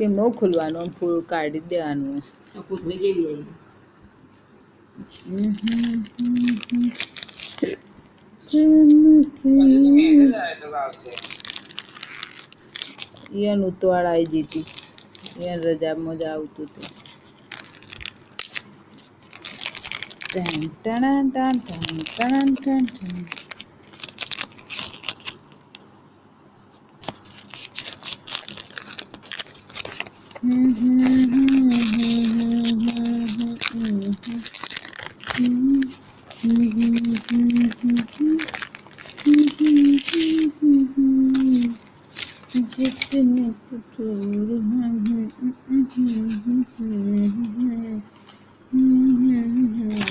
તેમ નો ખુલવાનું, આમ ફૂલ કાઢી દેવાનું. પૂછડી જેવી આવી. ઈયન ઉતવાળ આવી જતી, ઈયન રજા મજા આવતું હતું. ટણ ટણ ટણ ટણ ટણ ટણ. जितने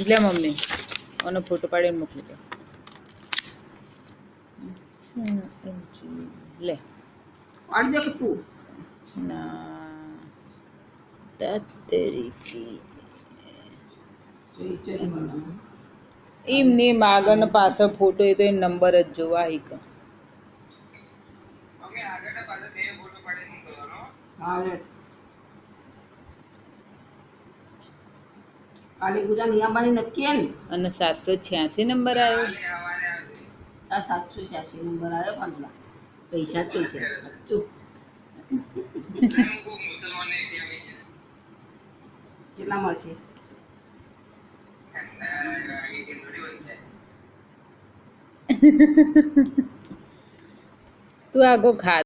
લે મમ્મી ઓનો ફોટો પાડીને મોકલી દે. લે પાડી દે કે તું ના તેરી એમ નહીં, આગળ પાછળ ફોટો એ તો એ નંબર જ જોવા એક. કાલી પૂજા નિયામવાની નક્કી ને. અને 786 નંબર આવ્યો. આ 786 નંબર આવ્યો પાંચલા. પૈસા જ પૈસા સાચું. કેટલા મળશે? તું આગો ખા.